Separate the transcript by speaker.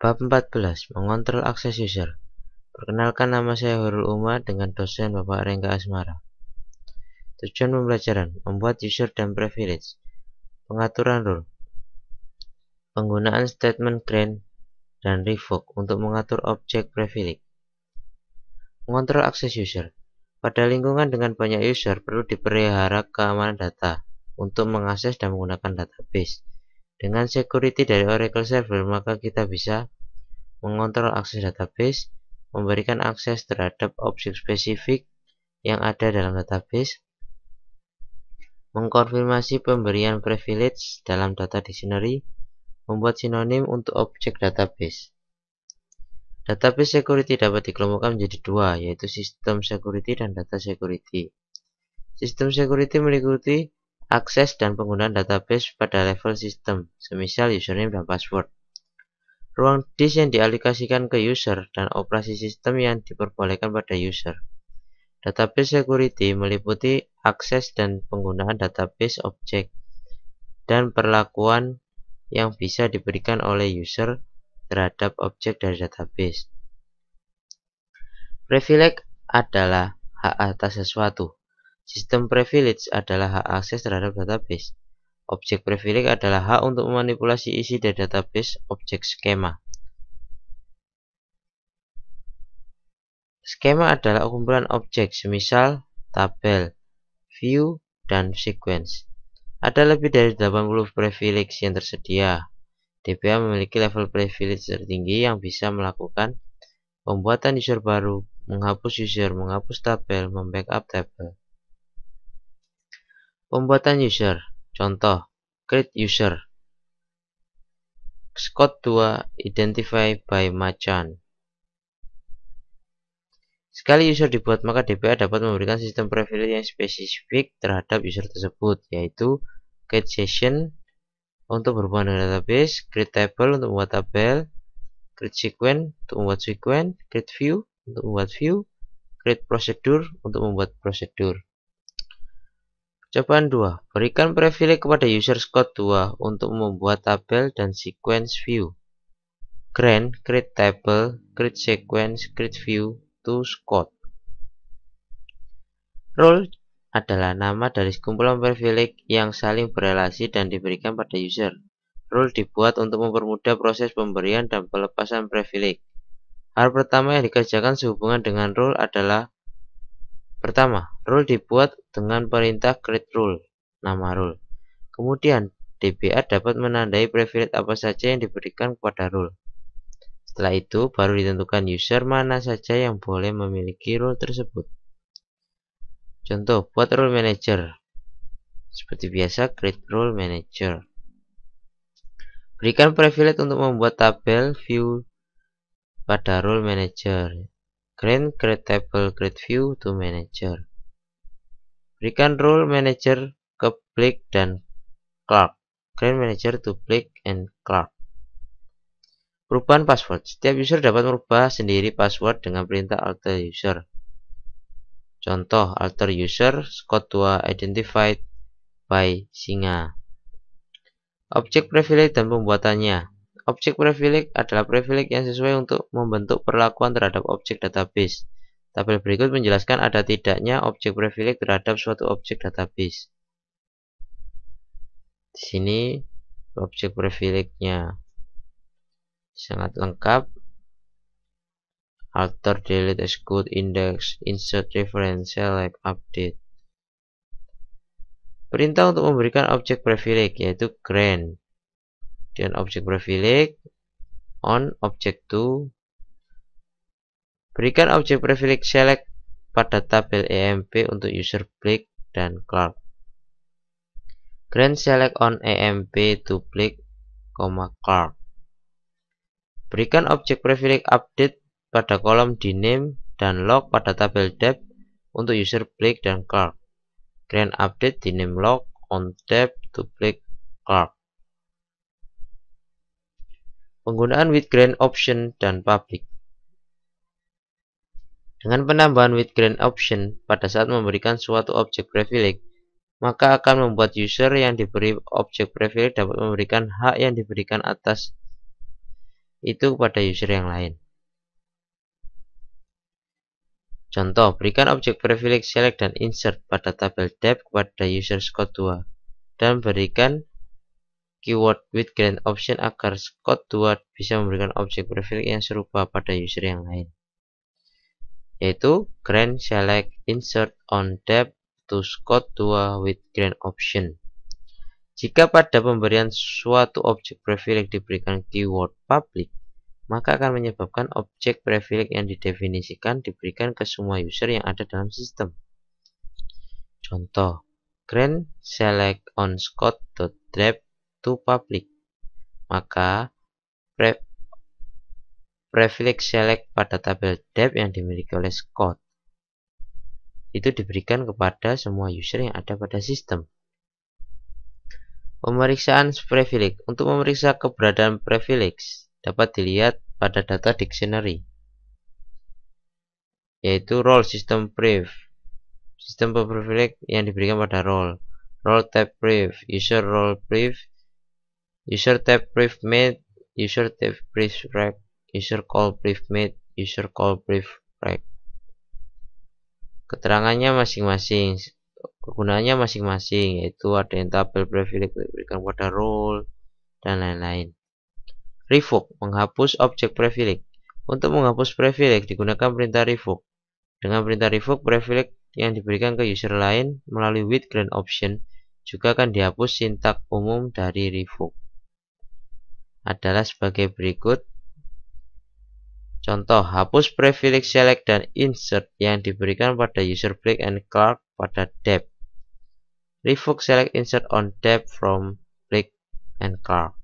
Speaker 1: Bab 14. Mengontrol akses user. Perkenalkan, nama saya Horul Uma dengan dosen Bapak Rengga Asmara. Tujuan pembelajaran: membuat user dan privilege. Pengaturan role. Penggunaan statement grant dan revoke untuk mengatur objek privilege. Mengontrol akses user. Pada lingkungan dengan banyak user, perlu dipelihara keamanan data untuk mengakses dan menggunakan database. Dengan security dari Oracle Server, maka kita bisa mengontrol akses database, memberikan akses terhadap objek spesifik yang ada dalam database, mengkonfirmasi pemberian privilege dalam data dictionary, membuat sinonim untuk objek database. Database security dapat dikelompokkan menjadi dua, yaitu sistem security dan data security. Sistem security meliputi akses dan penggunaan database pada level sistem, semisal username dan password, ruang disk yang dialokasikan ke user, dan operasi sistem yang diperbolehkan pada user. Database security meliputi akses dan penggunaan database objek dan perlakuan yang bisa diberikan oleh user terhadap objek dari database. Privilege adalah hak atas sesuatu. Sistem privilege adalah hak akses terhadap database. Objek privilege adalah hak untuk memanipulasi isi dari database objek skema. Skema adalah kumpulan objek, semisal tabel, view, dan sequence. Ada lebih dari 80 privilege yang tersedia. DBA memiliki level privilege tertinggi yang bisa melakukan pembuatan user baru, menghapus user, menghapus tabel, membackup tabel. Pembuatan user. Contoh, create user. Scott 2 identify by Machan. Sekali user dibuat, maka DBA dapat memberikan sistem privilege yang spesifik terhadap user tersebut, yaitu create session untuk berhubungan dengan database, create table untuk membuat tabel, create sequence untuk membuat sequence, create view untuk membuat view, create procedure untuk membuat prosedur. Cobaan 2. Berikan privilege kepada user Scott 2 untuk membuat tabel dan sequence view. Grant create table, create sequence, create view to Scott. Role adalah nama dari sekumpulan privilege yang saling berelasi dan diberikan pada user. Role dibuat untuk mempermudah proses pemberian dan pelepasan privilege. Hal pertama yang dikerjakan sehubungan dengan role adalah: pertama, role dibuat dengan perintah create role, nama role. Kemudian, DBA dapat menandai privilege apa saja yang diberikan kepada role. Setelah itu, baru ditentukan user mana saja yang boleh memiliki role tersebut. Contoh, buat role manager. Seperti biasa, create role manager. Berikan privilege untuk membuat tabel view pada role manager. Grant create table, create view to manager. Berikan role manager ke Blake dan Clark. Grant manager to Blake and Clark. Perubahan password. Setiap user dapat merubah sendiri password dengan perintah alter user. Contoh, alter user Scott 2 identified by Singa. Objek privilege dan pembuatannya. Objek privilege adalah privilege yang sesuai untuk membentuk perlakuan terhadap objek database. Tabel berikut menjelaskan ada tidaknya objek privilege terhadap suatu objek database. Di sini objek privilege-nya sangat lengkap. Alter, delete, execute, index, insert, reference, select, update. Perintah untuk memberikan objek privilege yaitu grant. Dan objek privilege on object 2. Berikan objek privilege select pada tabel EMP untuk user Blake dan Clark. Grant select on EMP to Blake, Clark. Berikan objek privilege update pada kolom dname dan log pada tabel depth untuk user Blake dan Clark. Grant update dname log on depth to Blake, Clark. Penggunaan with grant option dan public. Dengan penambahan with grant option pada saat memberikan suatu objek privilege, maka akan membuat user yang diberi objek privilege dapat memberikan hak yang diberikan atas itu kepada user yang lain. Contoh, berikan objek privilege select dan insert pada tabel depth kepada user Scott 2 dan berikan keyword with grant option agar Scott 2 bisa memberikan objek privilege yang serupa pada user yang lain, yaitu grant select insert on depth to Scott 2 with grant option. Jika pada pemberian suatu objek privilege diberikan keyword public, maka akan menyebabkan objek privilege yang didefinisikan diberikan ke semua user yang ada dalam sistem. Contoh, grant select on Scott.depth to public. Maka privilege select pada tabel depth yang dimiliki oleh Scott itu diberikan kepada semua user yang ada pada sistem. Pemeriksaan privilege. Untuk memeriksa keberadaan privilege dapat dilihat pada data dictionary, yaitu role system brief, sistem privilege yang diberikan pada role tab brief, user role brief, user tab brief made, user tab brief rec, user call brief made, user call brief rec. Keterangannya masing-masing, kegunaannya masing-masing, yaitu ada yang tabel privilege diberikan pada role dan lain-lain. Revoke, menghapus objek privilege. Untuk menghapus privilege digunakan perintah revoke. Dengan perintah revoke, privilege yang diberikan ke user lain melalui with grant option juga akan dihapus. Sintak umum dari revoke adalah sebagai berikut. Contoh, hapus privilege select dan insert yang diberikan pada user Blake and Clark pada depth. Revoke select insert on depth from Blake and Clark.